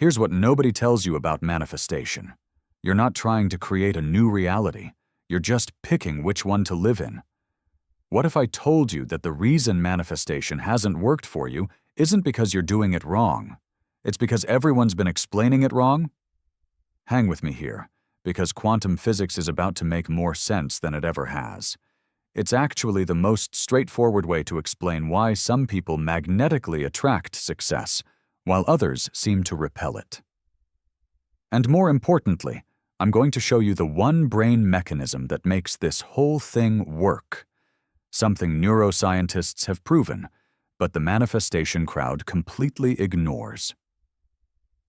Here's what nobody tells you about manifestation. You're not trying to create a new reality. You're just picking which one to live in. What if I told you that the reason manifestation hasn't worked for you isn't because you're doing it wrong? It's because everyone's been explaining it wrong? Hang with me here, because quantum physics is about to make more sense than it ever has. It's actually the most straightforward way to explain why some people magnetically attract success, while others seem to repel it. And more importantly, I'm going to show you the one brain mechanism that makes this whole thing work. Something neuroscientists have proven, but the manifestation crowd completely ignores.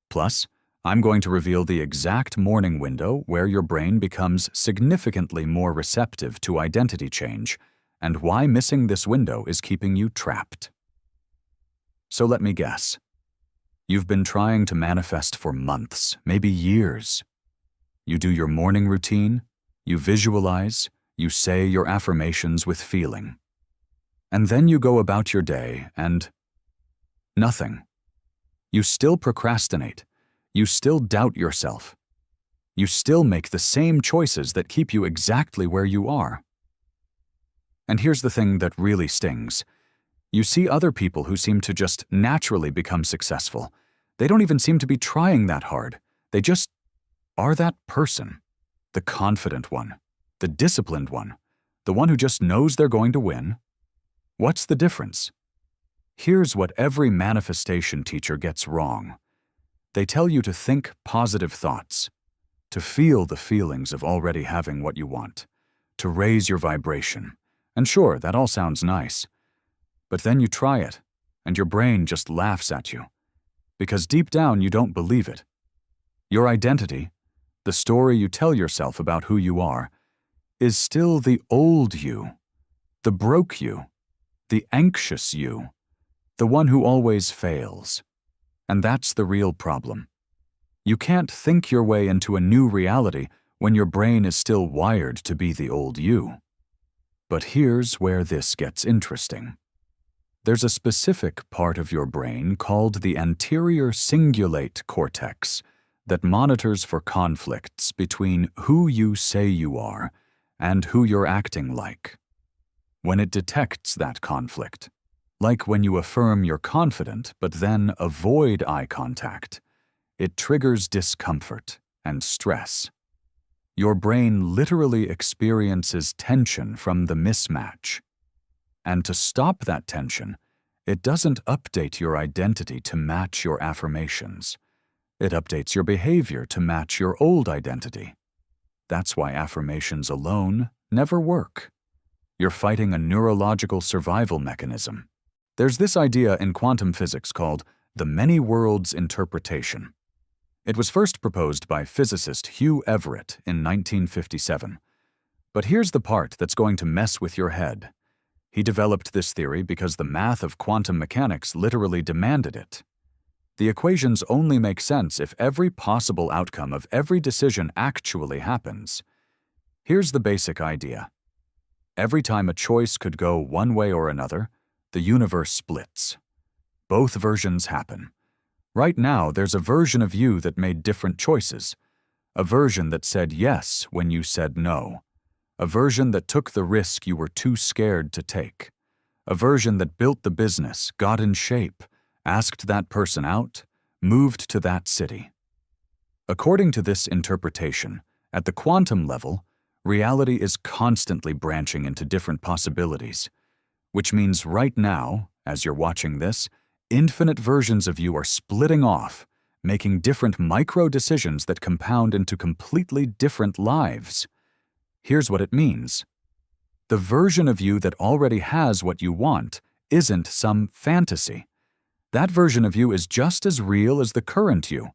Plus, I'm going to reveal the exact morning window where your brain becomes significantly more receptive to identity change, and why missing this window is keeping you trapped. So let me guess. You've been trying to manifest for months, maybe years. You do your morning routine, you visualize, you say your affirmations with feeling. And then you go about your day and nothing. You still procrastinate. You still doubt yourself. You still make the same choices that keep you exactly where you are. And here's the thing that really stings. You see other people who seem to just naturally become successful. They don't even seem to be trying that hard. They just are that person. The confident one. The disciplined one. The one who just knows they're going to win. What's the difference? Here's what every manifestation teacher gets wrong. They tell you to think positive thoughts, to feel the feelings of already having what you want, to raise your vibration. And sure, that all sounds nice. But then you try it, and your brain just laughs at you. Because deep down you don't believe it. Your identity, the story you tell yourself about who you are, is still the old you, the broke you, the anxious you, the one who always fails. And that's the real problem. You can't think your way into a new reality when your brain is still wired to be the old you. But here's where this gets interesting. There's a specific part of your brain called the anterior cingulate cortex that monitors for conflicts between who you say you are and who you're acting like. When it detects that conflict, like when you affirm you're confident but then avoid eye contact, it triggers discomfort and stress. Your brain literally experiences tension from the mismatch. And to stop that tension, it doesn't update your identity to match your affirmations. It updates your behavior to match your old identity. That's why affirmations alone never work. You're fighting a neurological survival mechanism. There's this idea in quantum physics called the many worlds interpretation. It was first proposed by physicist Hugh Everett in 1957. But here's the part that's going to mess with your head. He developed this theory because the math of quantum mechanics literally demanded it. The equations only make sense if every possible outcome of every decision actually happens. Here's the basic idea. Every time a choice could go one way or another, the universe splits. Both versions happen. Right now, there's a version of you that made different choices. A version that said yes when you said no. A version that took the risk you were too scared to take. A version that built the business, got in shape, asked that person out, moved to that city. According to this interpretation, at the quantum level, reality is constantly branching into different possibilities. Which means right now, as you're watching this, infinite versions of you are splitting off, making different micro-decisions that compound into completely different lives. Here's what it means. The version of you that already has what you want isn't some fantasy. That version of you is just as real as the current you.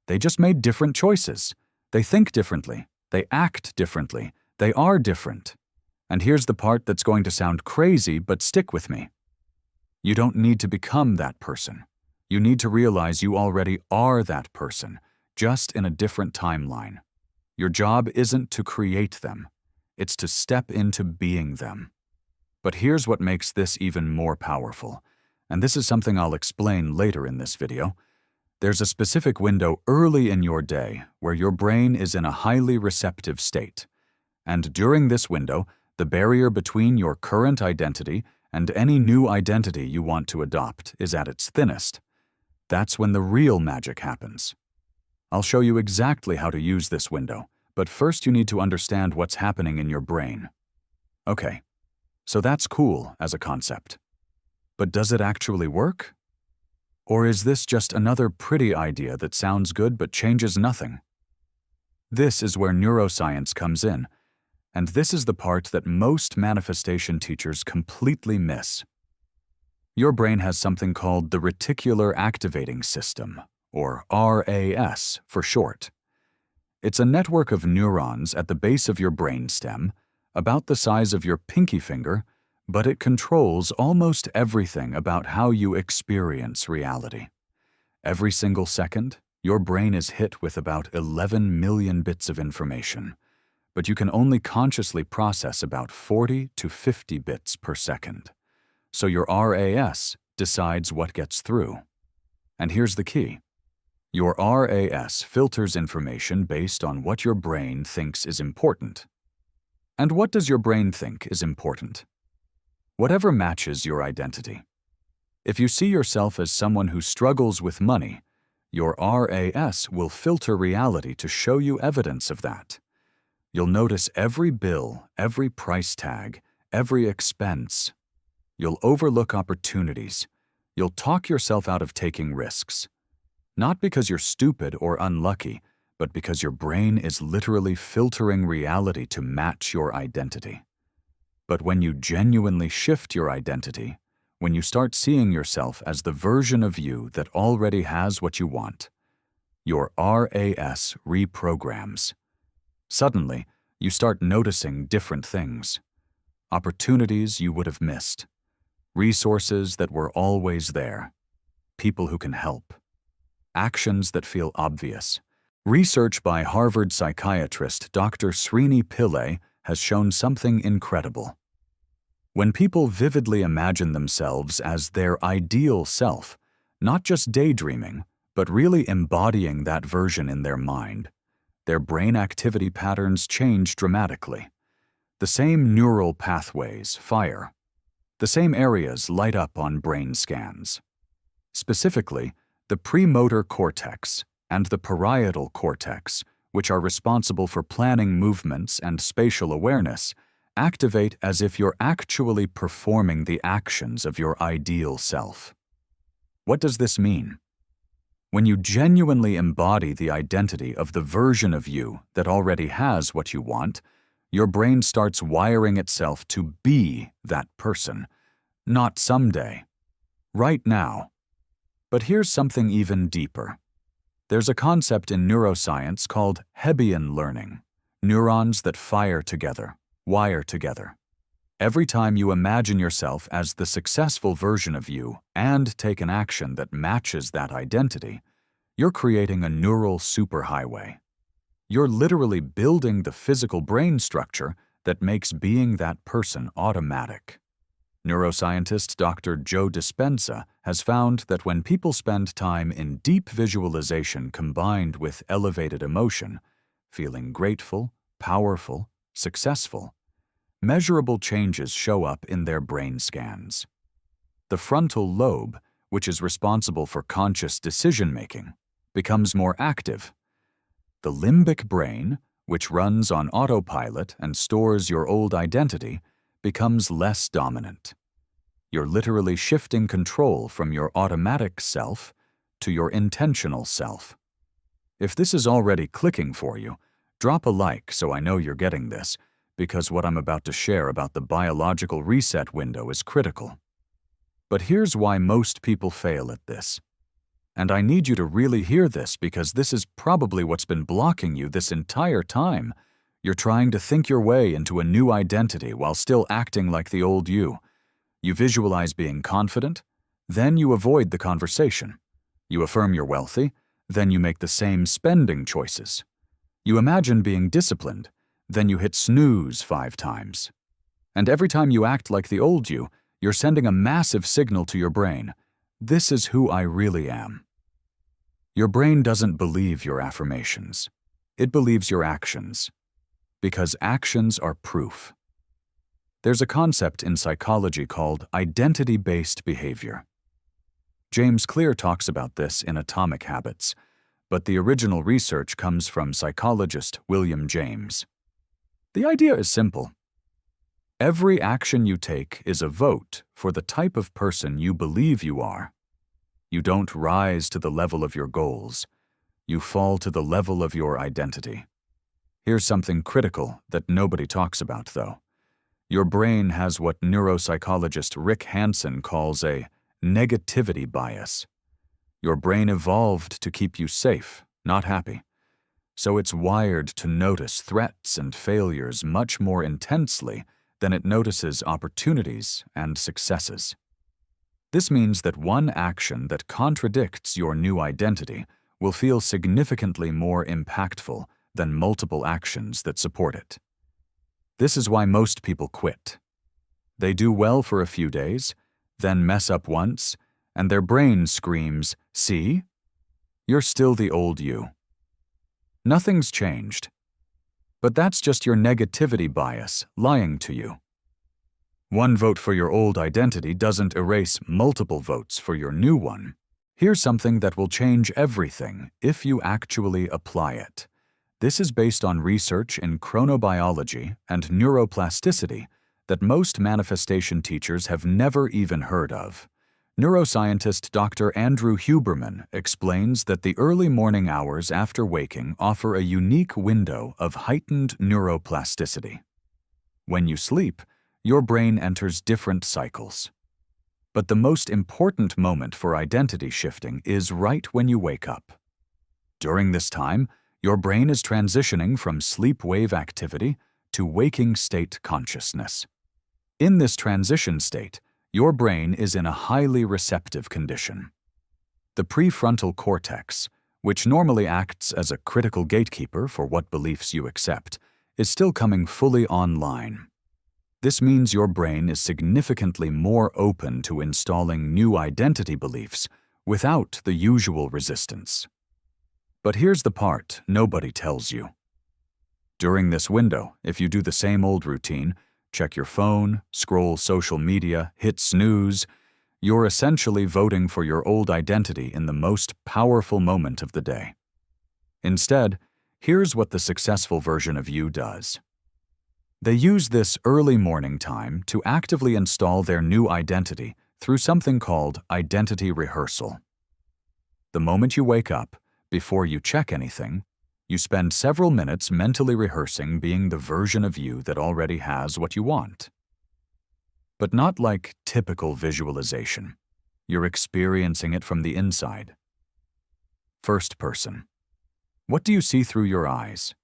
They just made different choices. They think differently. They act differently. They are different. And here's the part that's going to sound crazy, but stick with me. You don't need to become that person. You need to realize you already are that person, just in a different timeline. Your job isn't to create them. It's to step into being them. But here's what makes this even more powerful, and this is something I'll explain later in this video. There's a specific window early in your day where your brain is in a highly receptive state. And during this window, the barrier between your current identity and any new identity you want to adopt is at its thinnest. That's when the real magic happens. I'll show you exactly how to use this window, but first you need to understand what's happening in your brain. Okay, so that's cool as a concept. But does it actually work? Or is this just another pretty idea that sounds good but changes nothing? This is where neuroscience comes in, and this is the part that most manifestation teachers completely miss. Your brain has something called the reticular activating system, or RAS for short. It's a network of neurons at the base of your brainstem, about the size of your pinky finger, but it controls almost everything about how you experience reality. Every single second, your brain is hit with about 11 million bits of information, but you can only consciously process about 40 to 50 bits per second. So your RAS decides what gets through. And here's the key. Your RAS filters information based on what your brain thinks is important. And what does your brain think is important? Whatever matches your identity. If you see yourself as someone who struggles with money, your RAS will filter reality to show you evidence of that. You'll notice every bill, every price tag, every expense. You'll overlook opportunities. You'll talk yourself out of taking risks. Not because you're stupid or unlucky, but because your brain is literally filtering reality to match your identity. But when you genuinely shift your identity, when you start seeing yourself as the version of you that already has what you want, your RAS reprograms. Suddenly, you start noticing different things. Opportunities you would have missed. Resources that were always there. People who can help. Actions that feel obvious. Research by Harvard psychiatrist Dr. Srini Pillai has shown something incredible. When people vividly imagine themselves as their ideal self, not just daydreaming, but really embodying that version in their mind, their brain activity patterns change dramatically. The same neural pathways fire. The same areas light up on brain scans. Specifically, the premotor cortex and the parietal cortex, which are responsible for planning movements and spatial awareness, activate as if you're actually performing the actions of your ideal self. What does this mean? When you genuinely embody the identity of the version of you that already has what you want, your brain starts wiring itself to be that person, not someday, right now. But here's something even deeper. There's a concept in neuroscience called Hebbian learning, neurons that fire together, wire together. Every time you imagine yourself as the successful version of you and take an action that matches that identity, you're creating a neural superhighway. You're literally building the physical brain structure that makes being that person automatic. Neuroscientist Dr. Joe Dispenza has found that when people spend time in deep visualization combined with elevated emotion, feeling grateful, powerful, successful, measurable changes show up in their brain scans. The frontal lobe, which is responsible for conscious decision-making, becomes more active. The limbic brain, which runs on autopilot and stores your old identity, becomes less dominant. You're literally shifting control from your automatic self to your intentional self. If this is already clicking for you, drop a like so I know you're getting this, because what I'm about to share about the biological reset window is critical. But here's why most people fail at this. And I need you to really hear this because this is probably what's been blocking you this entire time. You're trying to think your way into a new identity while still acting like the old you. You visualize being confident, then you avoid the conversation. You affirm you're wealthy, then you make the same spending choices. You imagine being disciplined, then you hit snooze 5 times. And every time you act like the old you, you're sending a massive signal to your brain. This is who I really am. Your brain doesn't believe your affirmations. It believes your actions, because actions are proof. There's a concept in psychology called identity-based behavior. James Clear talks about this in Atomic Habits, but the original research comes from psychologist William James. The idea is simple. Every action you take is a vote for the type of person you believe you are. You don't rise to the level of your goals. You fall to the level of your identity. Here's something critical that nobody talks about, though. Your brain has what neuropsychologist Rick Hansen calls a negativity bias. Your brain evolved to keep you safe, not happy. So it's wired to notice threats and failures much more intensely than it notices opportunities and successes. This means that one action that contradicts your new identity will feel significantly more impactful than multiple actions that support it. This is why most people quit. They do well for a few days, then mess up once, and their brain screams, "See? You're still the old you." Nothing's changed. But that's just your negativity bias lying to you. One vote for your old identity doesn't erase multiple votes for your new one. Here's something that will change everything if you actually apply it. This is based on research in chronobiology and neuroplasticity that most manifestation teachers have never even heard of. Neuroscientist Dr. Andrew Huberman explains that the early morning hours after waking offer a unique window of heightened neuroplasticity. When you sleep, your brain enters different cycles. But the most important moment for identity shifting is right when you wake up. During this time, your brain is transitioning from sleep wave activity to waking state consciousness. In this transition state, your brain is in a highly receptive condition. The prefrontal cortex, which normally acts as a critical gatekeeper for what beliefs you accept, is still coming fully online. This means your brain is significantly more open to installing new identity beliefs without the usual resistance. But here's the part nobody tells you. During this window, if you do the same old routine, check your phone, scroll social media, hit snooze, you're essentially voting for your old identity in the most powerful moment of the day. Instead, here's what the successful version of you does. They use this early morning time to actively install their new identity through something called identity rehearsal. The moment you wake up, before you check anything, you spend several minutes mentally rehearsing being the version of you that already has what you want. But not like typical visualization. You're experiencing it from the inside. First person. What do you see through your eyes?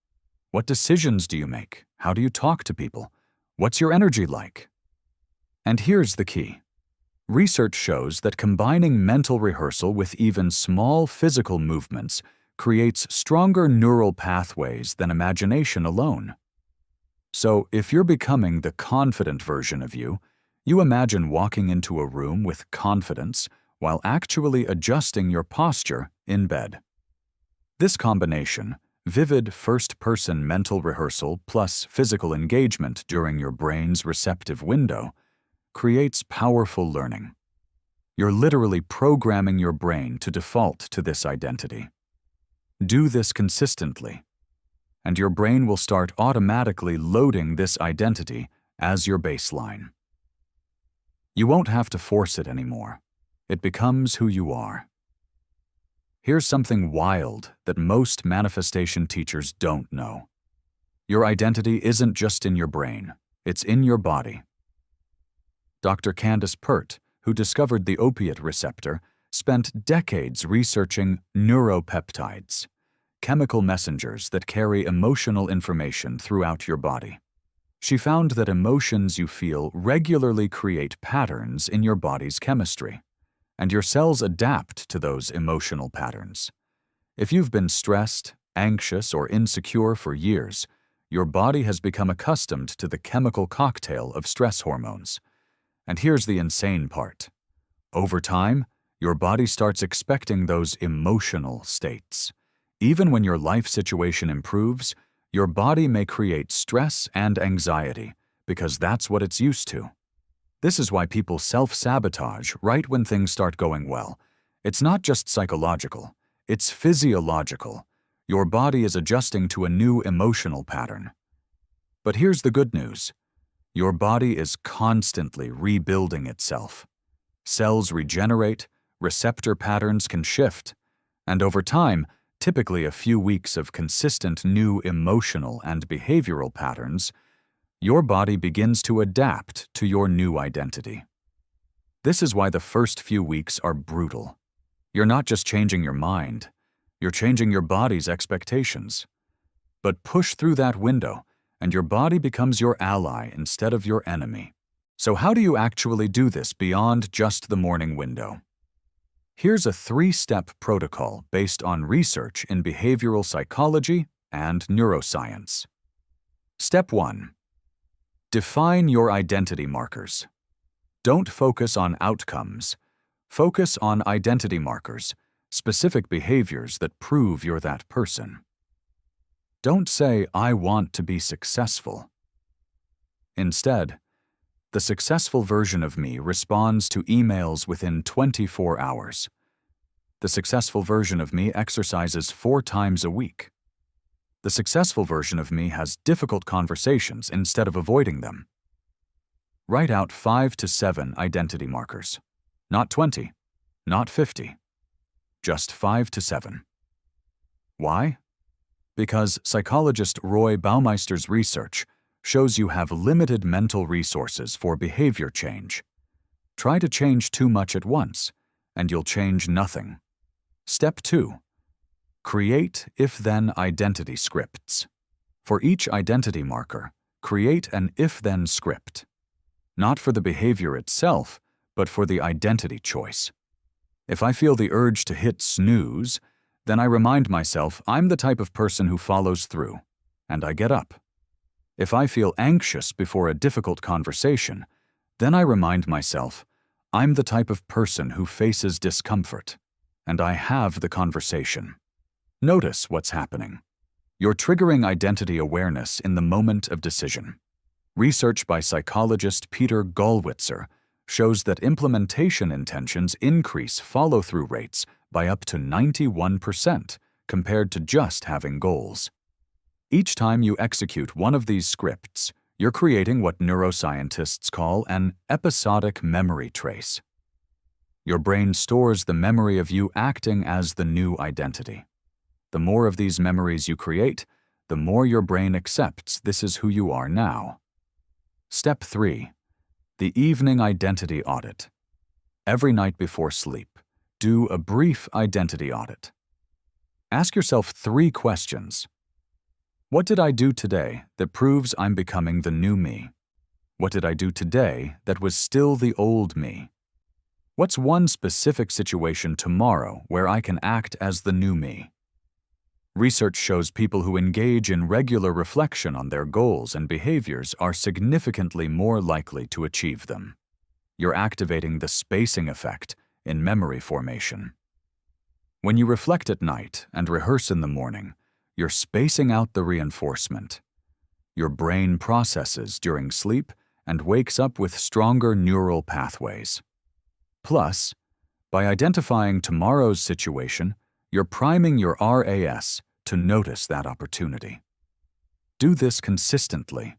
What decisions do you make? How do you talk to people? What's your energy like? And here's the key. Research shows that combining mental rehearsal with even small physical movements creates stronger neural pathways than imagination alone. So if you're becoming the confident version of you, you imagine walking into a room with confidence while actually adjusting your posture in bed. This combination, vivid first-person mental rehearsal plus physical engagement during your brain's receptive window, creates powerful learning. You're literally programming your brain to default to this identity. Do this consistently, and your brain will start automatically loading this identity as your baseline. You won't have to force it anymore. It becomes who you are. Here's something wild that most manifestation teachers don't know. Your identity isn't just in your brain, it's in your body. Dr. Candace Pert, who discovered the opiate receptor, spent decades researching neuropeptides, chemical messengers that carry emotional information throughout your body. She found that emotions you feel regularly create patterns in your body's chemistry, and your cells adapt to those emotional patterns. If you've been stressed, anxious, or insecure for years, your body has become accustomed to the chemical cocktail of stress hormones. And here's the insane part. Over time, Your body starts expecting those emotional states. Even when your life situation improves, your body may create stress and anxiety because that's what it's used to. This is why people self-sabotage right when things start going well. It's not just psychological, it's physiological. Your body is adjusting to a new emotional pattern. But here's the good news. Your body is constantly rebuilding itself. Cells regenerate, receptor patterns can shift, and over time, typically a few weeks of consistent new emotional and behavioral patterns, your body begins to adapt to your new identity. This is why the first few weeks are brutal. You're not just changing your mind, you're changing your body's expectations. But push through that window, and your body becomes your ally instead of your enemy. So how do you actually do this beyond just the morning window? Here's a 3-step protocol based on research in behavioral psychology and neuroscience. Step 1. Define your identity markers. Don't focus on outcomes. Focus on identity markers, specific behaviors that prove you're that person. Don't say, "I want to be successful." Instead, the successful version of me responds to emails within 24 hours. The successful version of me exercises 4 times a week. The successful version of me has difficult conversations instead of avoiding them. Write out 5 to 7 identity markers. Not 20, not 50. Just 5 to 7. Why? Because psychologist Roy Baumeister's research shows you have limited mental resources for behavior change. Try to change too much at once, and you'll change nothing. Step 2. Create if-then identity scripts. For each identity marker, create an if-then script. Not for the behavior itself, but for the identity choice. If I feel the urge to hit snooze, then I remind myself I'm the type of person who follows through, and I get up. If I feel anxious before a difficult conversation, then I remind myself I'm the type of person who faces discomfort, and I have the conversation. Notice what's happening. You're triggering identity awareness in the moment of decision. Research by psychologist Peter Gollwitzer shows that implementation intentions increase follow-through rates by up to 91% compared to just having goals. Each time you execute one of these scripts, you're creating what neuroscientists call an episodic memory trace. Your brain stores the memory of you acting as the new identity. The more of these memories you create, the more your brain accepts this is who you are now. Step 3. The evening identity audit. Every night before sleep, do a brief identity audit. Ask yourself 3 questions. What did I do today that proves I'm becoming the new me? What did I do today that was still the old me? What's one specific situation tomorrow where I can act as the new me? Research shows people who engage in regular reflection on their goals and behaviors are significantly more likely to achieve them. You're activating the spacing effect in memory formation. When you reflect at night and rehearse in the morning, you're spacing out the reinforcement. Your brain processes during sleep and wakes up with stronger neural pathways. Plus, by identifying tomorrow's situation, you're priming your RAS to notice that opportunity. Do this consistently,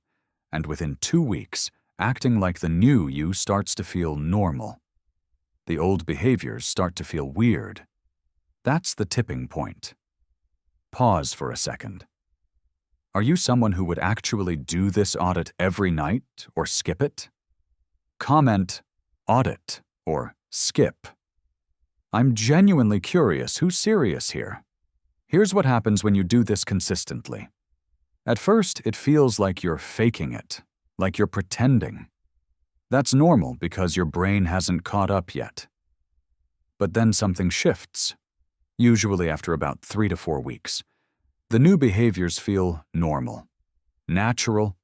and within 2 weeks, acting like the new you starts to feel normal. The old behaviors start to feel weird. That's the tipping point. Pause for a second. Are you someone who would actually do this audit every night or skip it? Comment audit or skip. I'm genuinely curious who's serious here. Here's what happens when you do this consistently. At first, it feels like you're faking it, like you're pretending. That's normal because your brain hasn't caught up yet. But then something shifts, usually after about 3 to 4 weeks. The new behaviors feel normal, natural,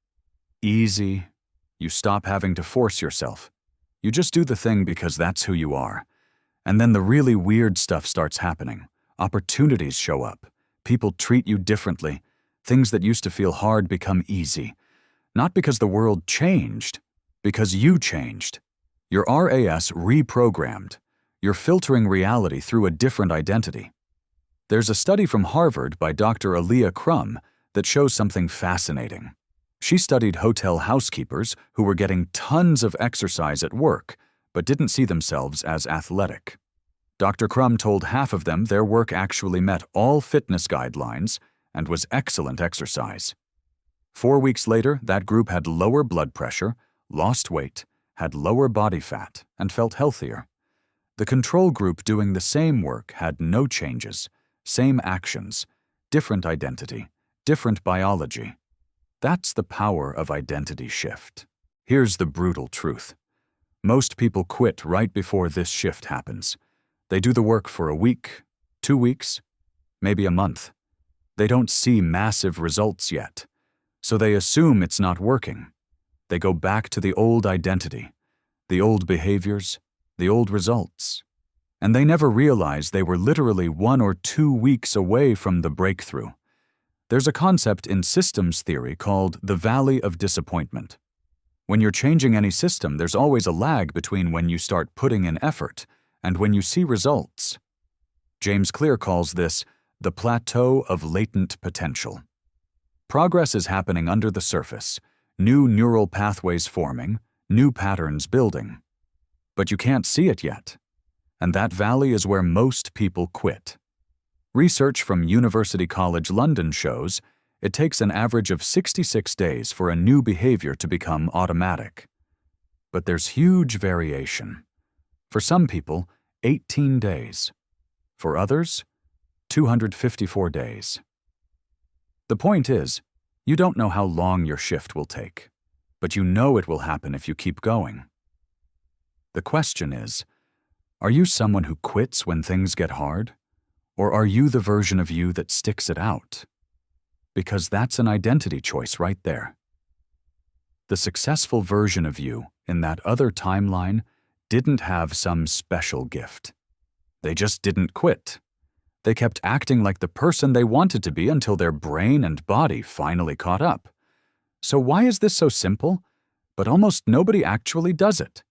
easy. You stop having to force yourself. You just do the thing because that's who you are. And then the really weird stuff starts happening. Opportunities show up. People treat you differently. Things that used to feel hard become easy. Not because the world changed, because you changed. Your RAS reprogrammed. You're filtering reality through a different identity. There's a study from Harvard by Dr. Aaliyah Crum that shows something fascinating. She studied hotel housekeepers who were getting tons of exercise at work, but didn't see themselves as athletic. Dr. Crum told half of them their work actually met all fitness guidelines and was excellent exercise. 4 weeks later, that group had lower blood pressure, lost weight, had lower body fat, and felt healthier. The control group doing the same work had no changes, same actions, different identity, different biology. That's the power of identity shift. Here's the brutal truth. Most people quit right before this shift happens. They do the work for a week, 2 weeks, maybe a month. They don't see massive results yet, so they assume it's not working. They go back to the old identity, the old behaviors, the old results. And they never realize they were literally 1 or 2 weeks away from the breakthrough. There's a concept in systems theory called the valley of disappointment. When you're changing any system, there's always a lag between when you start putting in effort and when you see results. James Clear calls this the plateau of latent potential. Progress is happening under the surface, new neural pathways forming, new patterns building. But you can't see it yet. And that valley is where most people quit. Research from University College London shows it takes an average of 66 days for a new behavior to become automatic. But there's huge variation. For some people, 18 days. For others, 254 days. The point is, you don't know how long your shift will take, but you know it will happen if you keep going. The question is, are you someone who quits when things get hard? Or are you the version of you that sticks it out? Because that's an identity choice right there. The successful version of you in that other timeline didn't have some special gift. They just didn't quit. They kept acting like the person they wanted to be until their brain and body finally caught up. So why is this so simple? But almost nobody actually does it.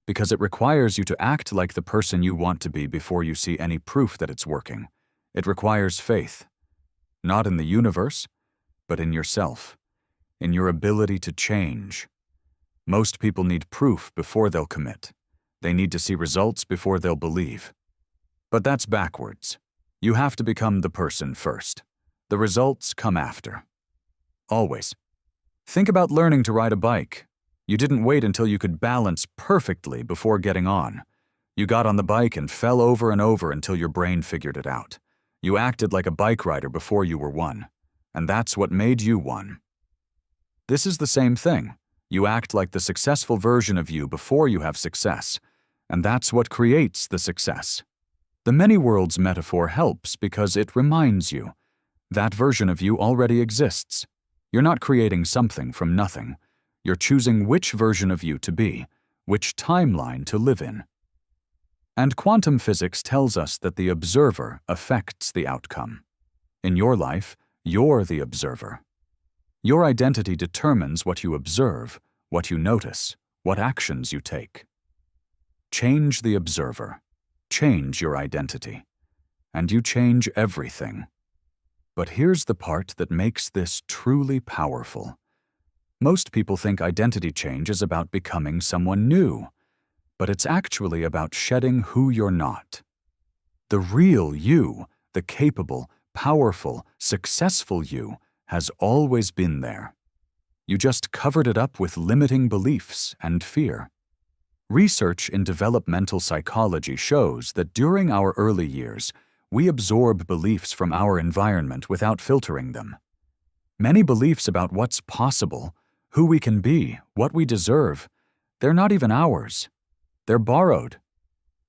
Because it requires you to act like the person you want to be before you see any proof that it's working. It requires faith. Not in the universe, but in yourself. In your ability to change. Most people need proof before they'll commit. They need to see results before they'll believe. But that's backwards. You have to become the person first. The results come after. Always. Think about learning to ride a bike. You didn't wait until you could balance perfectly before getting on. You got on the bike and fell over and over until your brain figured it out. You acted like a bike rider before you were one. And that's what made you one. This is the same thing. You act like the successful version of you before you have success. And that's what creates the success. The many worlds metaphor helps because it reminds you. That version of you already exists. You're not creating something from nothing. You're choosing which version of you to be, which timeline to live in. And quantum physics tells us that the observer affects the outcome. In your life, you're the observer. Your identity determines what you observe, what you notice, what actions you take. Change the observer. Change your identity. And you change everything. But here's the part that makes this truly powerful. Most people think identity change is about becoming someone new, but it's actually about shedding who you're not. The real you, the capable, powerful, successful you, has always been there. You just covered it up with limiting beliefs and fear. Research in developmental psychology shows that during our early years, we absorb beliefs from our environment without filtering them. Many beliefs about what's possible, who we can be, what we deserve, they're not even ours. They're borrowed.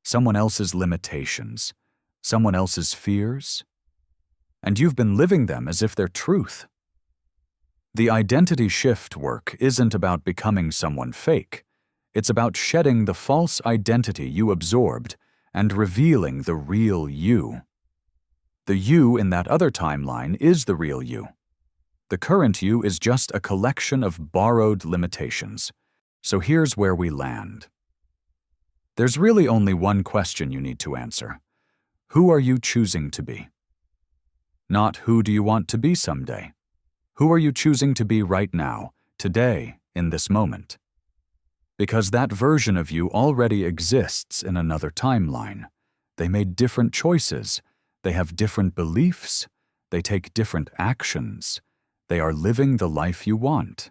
Someone else's limitations, someone else's fears. And you've been living them as if they're truth. The identity shift work isn't about becoming someone fake. It's about shedding the false identity you absorbed and revealing the real you. The you in that other timeline is the real you. The current you is just a collection of borrowed limitations. So here's where we land. There's really only one question you need to answer. Who are you choosing to be? Not who do you want to be someday. Who are you choosing to be right now, today, in this moment? Because that version of you already exists in another timeline. They made different choices. They have different beliefs. They take different actions. They are living the life you want.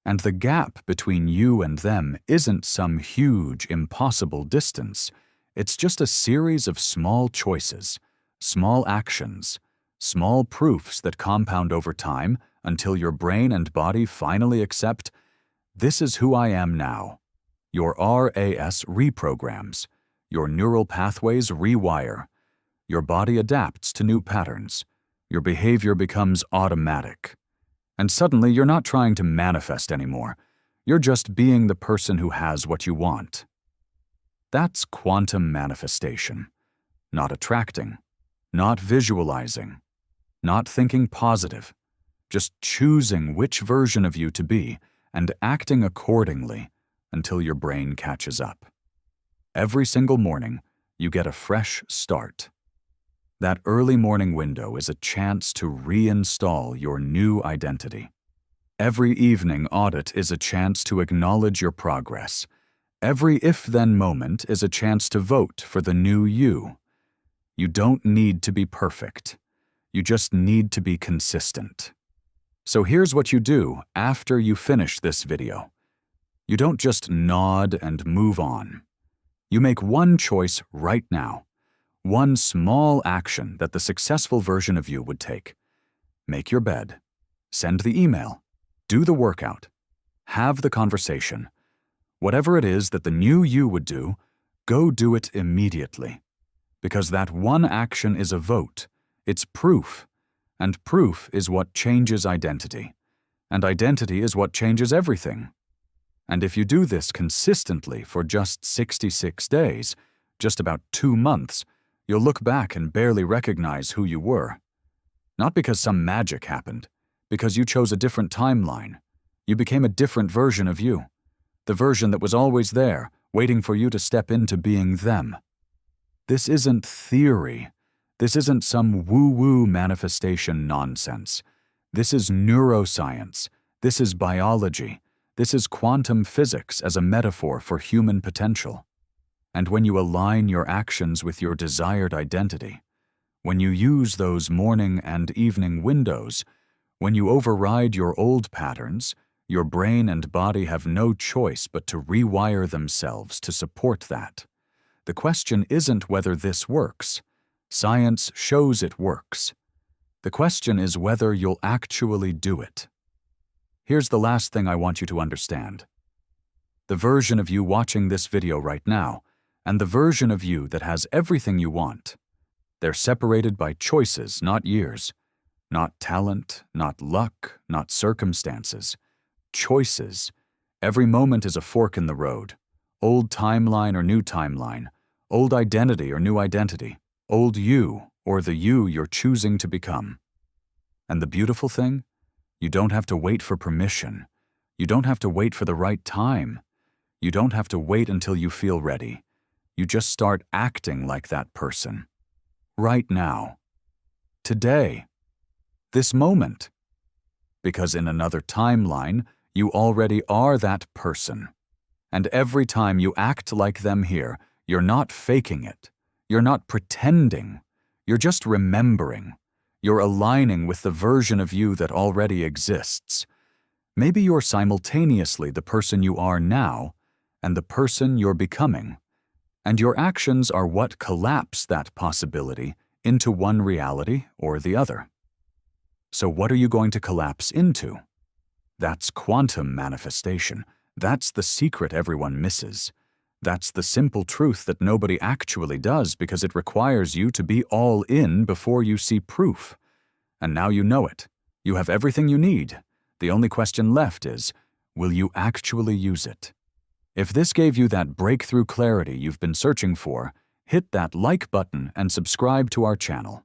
And the gap between you and them isn't some huge, impossible distance. It's just a series of small choices, small actions, small proofs that compound over time until your brain and body finally accept, this is who I am now. Your RAS reprograms. Your neural pathways rewire. Your body adapts to new patterns. Your behavior becomes automatic. And suddenly you're not trying to manifest anymore. You're just being the person who has what you want. That's quantum manifestation. Not attracting. Not visualizing. Not thinking positive. Just choosing which version of you to be and acting accordingly until your brain catches up. Every single morning, you get a fresh start. That early morning window is a chance to reinstall your new identity. Every evening audit is a chance to acknowledge your progress. Every if-then moment is a chance to vote for the new you. You don't need to be perfect. You just need to be consistent. So here's what you do after you finish this video. You don't just nod and move on. You make one choice right now. One small action that the successful version of you would take. Make your bed. Send the email. Do the workout. Have the conversation. Whatever it is that the new you would do, go do it immediately. Because that one action is a vote. It's proof. And proof is what changes identity. And identity is what changes everything. And if you do this consistently for just 66 days, just about 2 months, you'll look back and barely recognize who you were. Not because some magic happened, because you chose a different timeline. You became a different version of you. The version that was always there, waiting for you to step into being them. This isn't theory. This isn't some woo-woo manifestation nonsense. This is neuroscience. This is biology. This is quantum physics as a metaphor for human potential. And when you align your actions with your desired identity, when you use those morning and evening windows, when you override your old patterns, your brain and body have no choice but to rewire themselves to support that. The question isn't whether this works. Science shows it works. The question is whether you'll actually do it. Here's the last thing I want you to understand. The version of you watching this video right now, and the version of you that has everything you want, they're separated by choices, not years. Not talent, not luck, not circumstances. Choices. Every moment is a fork in the road. Old timeline or new timeline. Old identity or new identity. Old you or the you you're choosing to become. And the beautiful thing? You don't have to wait for permission. You don't have to wait for the right time. You don't have to wait until you feel ready. You just start acting like that person. Right now. Today. This moment. Because in another timeline, you already are that person. And every time you act like them here, you're not faking it. You're not pretending. You're just remembering. You're aligning with the version of you that already exists. Maybe you're simultaneously the person you are now and the person you're becoming. And your actions are what collapse that possibility into one reality or the other. So what are you going to collapse into? That's quantum manifestation. That's the secret everyone misses. That's the simple truth that nobody actually does because it requires you to be all in before you see proof. And now you know it. You have everything you need. The only question left is, will you actually use it? If this gave you that breakthrough clarity you've been searching for, hit that like button and subscribe to our channel.